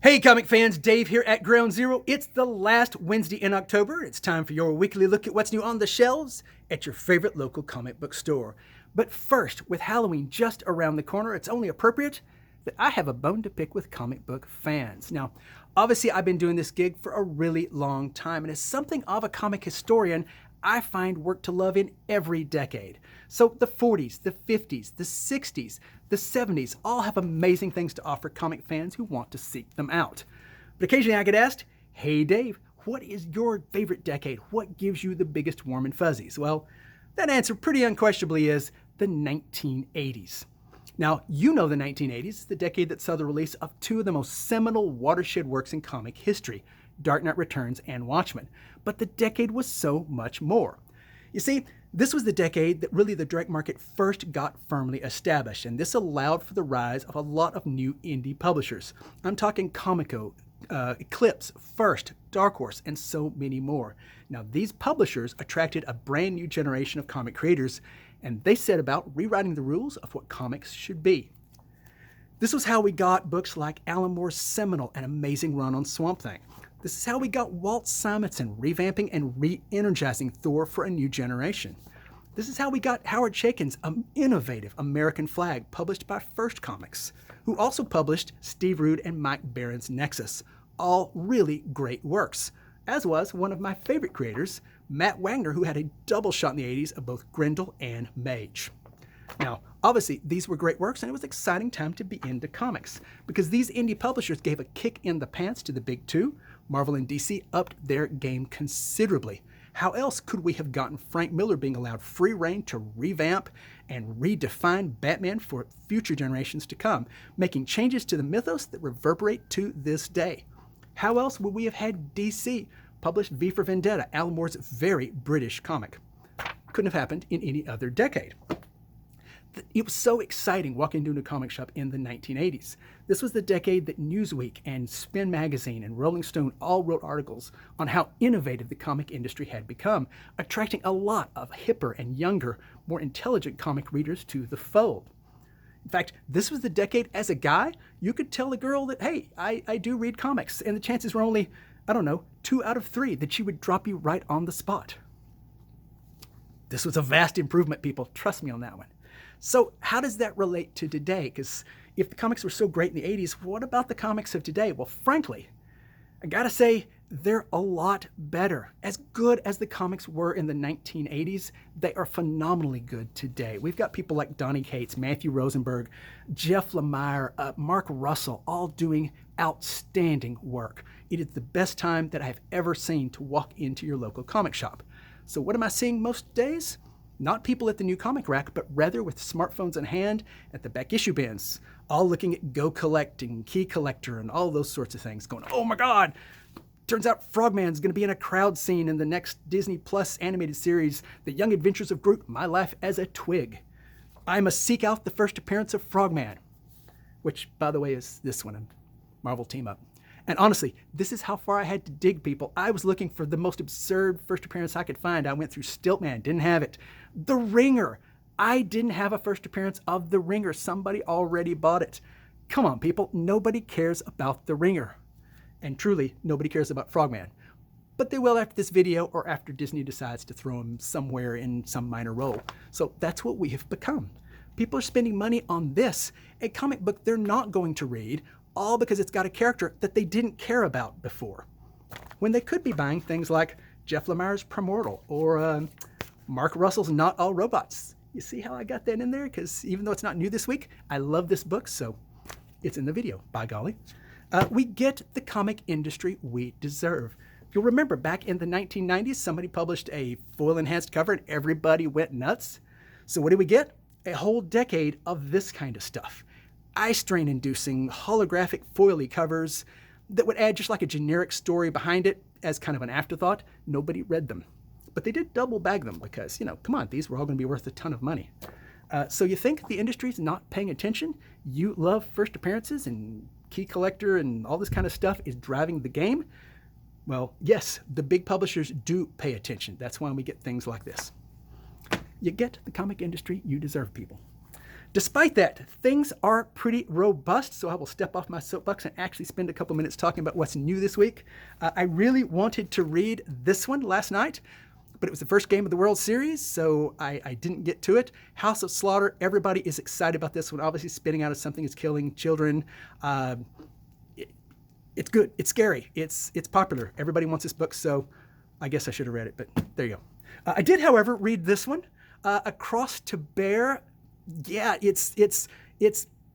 Hey comic fans, Dave here at Ground Zero. It's the last Wednesday in October. It's time for your weekly look at what's new on the shelves at your favorite local comic book store. But first, with Halloween just around the corner, it's only appropriate that I have a bone to pick with comic book fans. Now, obviously I've been doing this gig for a really long time, and as something of a comic historian, I find work to love in every decade. So the 40s, the 50s, the 60s, the 70s all have amazing things to offer comic fans who want to seek them out. But occasionally I get asked, hey Dave, what is your favorite decade? What gives you the biggest warm and fuzzies? Well, that answer pretty unquestionably is the 1980s. Now, you know the 1980s, the decade that saw the release of two of the most seminal watershed works in comic history, Dark Knight Returns and Watchmen. But the decade was so much more. You see, this was the decade that really the direct market first got firmly established, and this allowed for the rise of a lot of new indie publishers. I'm talking Comico, Eclipse, First, Dark Horse, and so many more. Now, these publishers attracted a brand new generation of comic creators, and they set about rewriting the rules of what comics should be. This was how we got books like Alan Moore's seminal and amazing run on Swamp Thing. This is how we got Walt Simonson revamping and re-energizing Thor for a new generation. This is how we got Howard Chaykin's innovative American Flag published by First Comics, who also published Steve Rude and Mike Barron's Nexus, all really great works, as was one of my favorite creators, Matt Wagner, who had a double shot in the 80s of both Grendel and Mage. Now, obviously, these were great works, and it was an exciting time to be into comics, because these indie publishers gave a kick in the pants to the big two. Marvel and DC upped their game considerably. How else could we have gotten Frank Miller being allowed free rein to revamp and redefine Batman for future generations to come, making changes to the mythos that reverberate to this day? How else would we have had DC publish V for Vendetta, Alan Moore's very British comic? Couldn't have happened in any other decade. It was so exciting walking into a comic shop in the 1980s. This was the decade that Newsweek and Spin Magazine and Rolling Stone all wrote articles on how innovative the comic industry had become, attracting a lot of hipper and younger, more intelligent comic readers to the fold. In fact, this was the decade as a guy, you could tell a girl that, hey, I do read comics, and the chances were only, 2 out of 3 that she would drop you right on the spot. This was a vast improvement, people. Trust me on that one. So how does that relate to today? Because if the comics were so great in the 80s, what about the comics of today? Well, frankly, I gotta say, they're a lot better. As good as the comics were in the 1980s, they are phenomenally good today. We've got people like Donny Cates, Matthew Rosenberg, Jeff Lemire, Mark Russell, all doing outstanding work. It is the best time that I have ever seen to walk into your local comic shop. So what am I seeing most days? Not people at the new comic rack, but rather with smartphones in hand at the back issue bins, all looking at Go Collecting, Key Collector, and all those sorts of things, going, oh my God, turns out Frogman's going to be in a crowd scene in the next Disney Plus animated series, The Young Adventures of Groot, My Life as a Twig. I must seek out the first appearance of Frogman, which, by the way, is this one, a Marvel team-up. And honestly, this is how far I had to dig, people. I was looking for the most absurd first appearance I could find. I went through Stiltman, didn't have it. The Ringer. I didn't have a first appearance of The Ringer. Somebody already bought it. Come on, people. Nobody cares about The Ringer. And truly, nobody cares about Frogman. But they will after this video or after Disney decides to throw him somewhere in some minor role. So that's what we have become. People are spending money on this, a comic book they're not going to read, all because it's got a character that they didn't care about before, when they could be buying things like Jeff Lemire's Primordial or Mark Russell's Not All Robots. You see how I got that in there? Because even though it's not new this week, I love this book, so it's in the video, by golly. We get the comic industry we deserve. If you'll remember, back in the 1990s, somebody published a foil-enhanced cover and everybody went nuts. So what do we get? A whole decade of this kind of stuff. Eye strain-inducing, holographic foily covers that would add just like a generic story behind it as kind of an afterthought. Nobody read them. But they did double bag them because, come on, these were all going to be worth a ton of money. So you think the industry's not paying attention? You love first appearances and Key Collector and all this kind of stuff is driving the game? Well, yes, the big publishers do pay attention. That's why we get things like this. You get the comic industry you deserve, people. Despite that, things are pretty robust, so I will step off my soapbox and actually spend a couple minutes talking about what's new this week. I really wanted to read this one last night, but it was the first game of the World Series, so I didn't get to it. House of Slaughter, everybody is excited about this one. Obviously, spinning out of something is killing children. It's good. It's scary. It's popular. Everybody wants this book, so I guess I should have read it, but there you go. I did, however, read this one, Across to Bear. Yeah, it's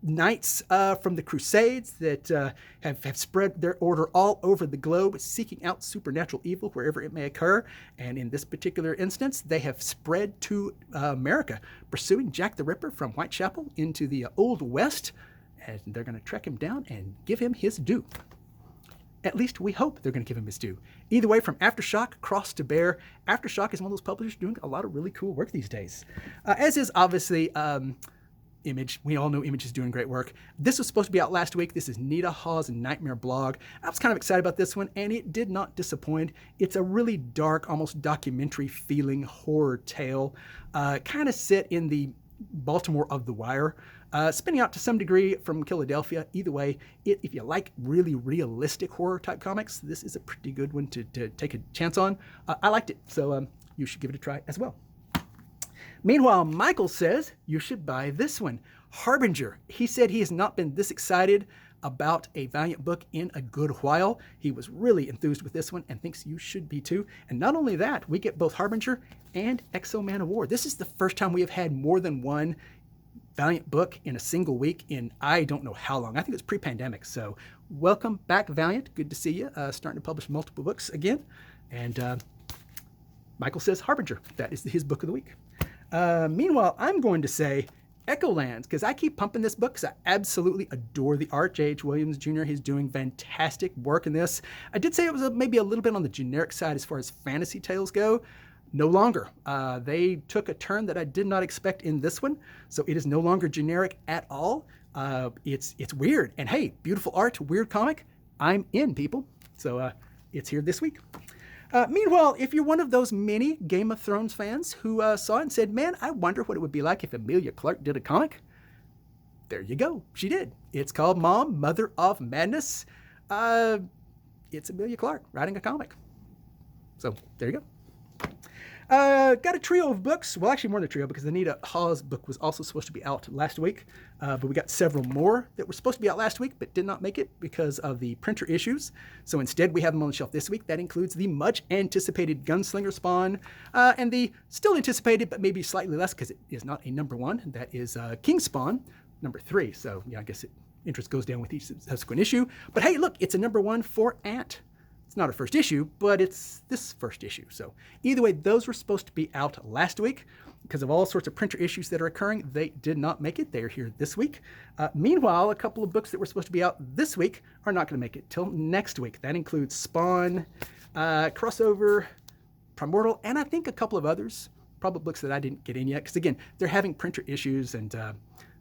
knights from the Crusades that have spread their order all over the globe, seeking out supernatural evil wherever it may occur. And in this particular instance, they have spread to America, pursuing Jack the Ripper from Whitechapel into the Old West. And they're going to track him down and give him his due. At least we hope they're going to give him his due. Either way, from Aftershock, Cross to Bear. Aftershock is one of those publishers doing a lot of really cool work these days. As is obviously Image. We all know Image is doing great work. This was supposed to be out last week. This is Nita Hawe's Nightmare blog. I was kind of excited about this one, and it did not disappoint. It's a really dark, almost documentary feeling horror tale, kind of set in the Baltimore of The Wire. Spinning out to some degree from Philadelphia. Either way, if you like really realistic horror type comics, this is a pretty good one to take a chance on. I liked it, so you should give it a try as well. Meanwhile, Michael says you should buy this one, Harbinger. He said he has not been this excited about a Valiant book in a good while. He was really enthused with this one and thinks you should be too. And not only that, we get both Harbinger and Exo Man of War. This is the first time we have had more than one Valiant book in a single week in I don't know how long. I think it was pre-pandemic. So welcome back, Valiant. Good to see you. Starting to publish multiple books again. And Michael says Harbinger. That is his book of the week. Meanwhile, I'm going to say Echolands, because I keep pumping this book because I absolutely adore the art. J.H. Williams Jr., he's doing fantastic work in this. I did say it was maybe a little bit on the generic side as far as fantasy tales go. No longer. They took a turn that I did not expect in this one, so it is no longer generic at all. It's weird, and hey, beautiful art, weird comic. I'm in, people. So it's here this week. Meanwhile, if you're one of those many Game of Thrones fans who saw it and said, man, I wonder what it would be like if Emilia Clarke did a comic, there you go. She did. It's called Mom, Mother of Madness. It's Emilia Clarke writing a comic. So there you go. Got a trio of books. Well, actually more than a trio, because the Nita Hawe's book was also supposed to be out last week. But we got several more that were supposed to be out last week, but did not make it because of the printer issues. So instead, we have them on the shelf this week. That includes the much anticipated Gunslinger Spawn, and the still anticipated, but maybe slightly less because it is not a number one. That is King Spawn, number 3. So yeah, I guess interest goes down with each subsequent issue. But hey, look, it's a number 1 for Ant. It's not a first issue, but it's this first issue. So either way, those were supposed to be out last week. Because of all sorts of printer issues that are occurring, they did not make it. They are here this week. Meanwhile, a couple of books that were supposed to be out this week are not going to make it till next week. That includes Spawn, Crossover, Primordial, and I think a couple of others. Probably books that I didn't get in yet. Because again, they're having printer issues, and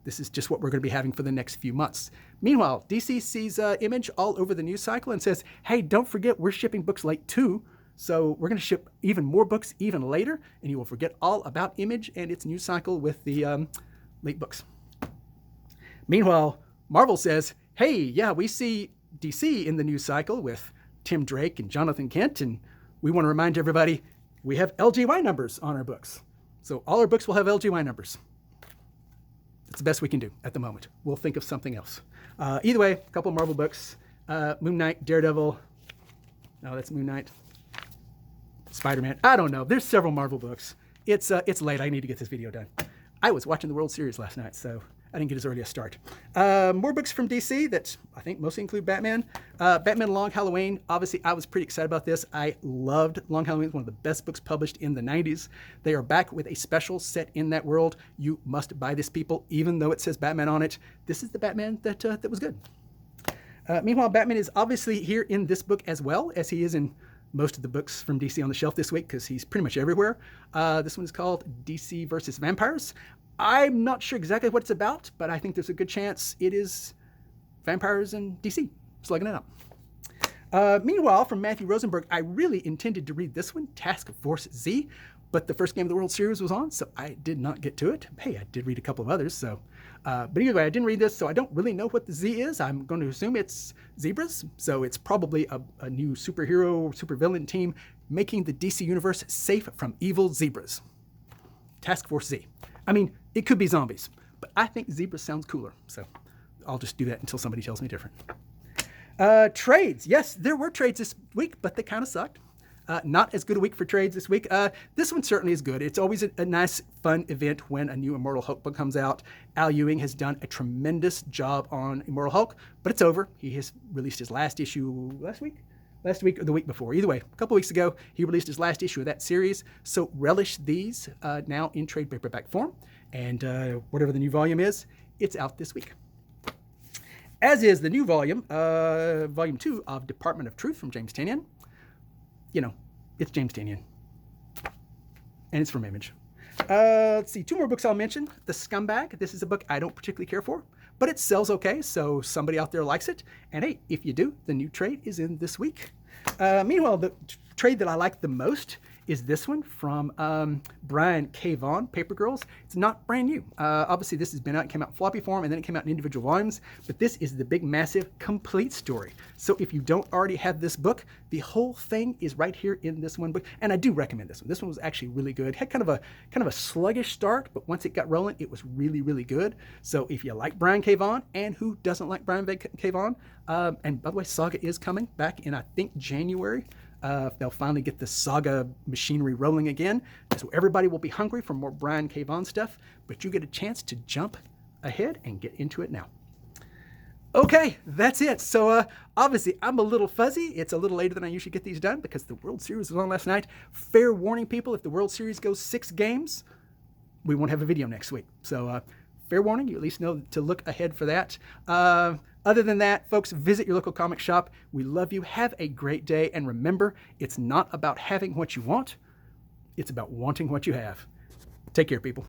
this is just what we're going to be having for the next few months. Meanwhile, DC sees Image all over the news cycle and says, hey, don't forget we're shipping books late too. So we're going to ship even more books even later, and you will forget all about Image and its news cycle with the late books. Meanwhile, Marvel says, hey, yeah, we see DC in the news cycle with Tim Drake and Jonathan Kent, and we want to remind everybody we have LGY numbers on our books. So all our books will have LGY numbers. It's the best we can do at the moment. We'll think of something else. Either way, a couple of Marvel books. Moon Knight, Daredevil. No, that's Moon Knight. Spider-Man. I don't know. There's several Marvel books. It's late. I need to get this video done. I was watching the World Series last night, so I didn't get as early a start. More books from DC that I think mostly include Batman. Batman Long Halloween. Obviously, I was pretty excited about this. I loved Long Halloween. It's one of the best books published in the 90s. They are back with a special set in that world. You must buy this, people, even though it says Batman on it. This is the Batman that was good. Meanwhile, Batman is obviously here in this book as well, as he is in most of the books from DC on the shelf this week, because he's pretty much everywhere. This one is called DC versus Vampires. I'm not sure exactly what it's about, but I think there's a good chance it is vampires and DC slugging it out. Meanwhile, from Matthew Rosenberg, I really intended to read this one, Task Force Z. but the first game of the World Series was on, so I did not get to it. Hey, I did read a couple of others, so. But either way, I didn't read this, so I don't really know what the Z is. I'm going to assume it's zebras, so it's probably a new superhero, supervillain team making the DC universe safe from evil zebras. Task Force Z. I mean, it could be zombies, but I think zebras sounds cooler, so I'll just do that until somebody tells me different. Trades. Yes, there were trades this week, but they kind of sucked. Not as good a week for trades this week. This one certainly is good. It's always a nice, fun event when a new Immortal Hulk book comes out. Al Ewing has done a tremendous job on Immortal Hulk, but it's over. He has released his last issue last week or the week before. Either way, a couple weeks ago, he released his last issue of that series. So relish these now in trade paperback form. And whatever the new volume is, it's out this week. As is the new volume, Volume 2 of Department of Truth from James Tynion. You know, it's James Tynion. And it's from Image. Let's see, 2 more books I'll mention. The Scumbag. This is a book I don't particularly care for, but it sells okay, so somebody out there likes it. And hey, if you do, the new trade is in this week. Meanwhile, the trade that I like the most is this one from Brian K. Vaughan, Paper Girls. It's not brand new. Obviously, this has been out. It came out in floppy form, and then it came out in individual volumes. But this is the big, massive, complete story. So if you don't already have this book, the whole thing is right here in this one book. And I do recommend this one. This one was actually really good. It had kind of a sluggish start, but once it got rolling, it was really, really good. So if you like Brian K. Vaughan, and who doesn't like Brian K. Vaughan, and by the way, Saga is coming back in, I think, January. They'll finally get the Saga machinery rolling again. So everybody will be hungry for more Brian K. Vaughan stuff, but you get a chance to jump ahead and get into it now. Okay, that's it. So obviously I'm a little fuzzy. It's a little later than I usually get these done because the World Series was on last night. Fair warning, people, if the World Series goes 6 games, we won't have a video next week. So fair warning, you at least know to look ahead for that. Other than that, folks, visit your local comic shop. We love you. Have a great day. And remember, it's not about having what you want. It's about wanting what you have. Take care, people.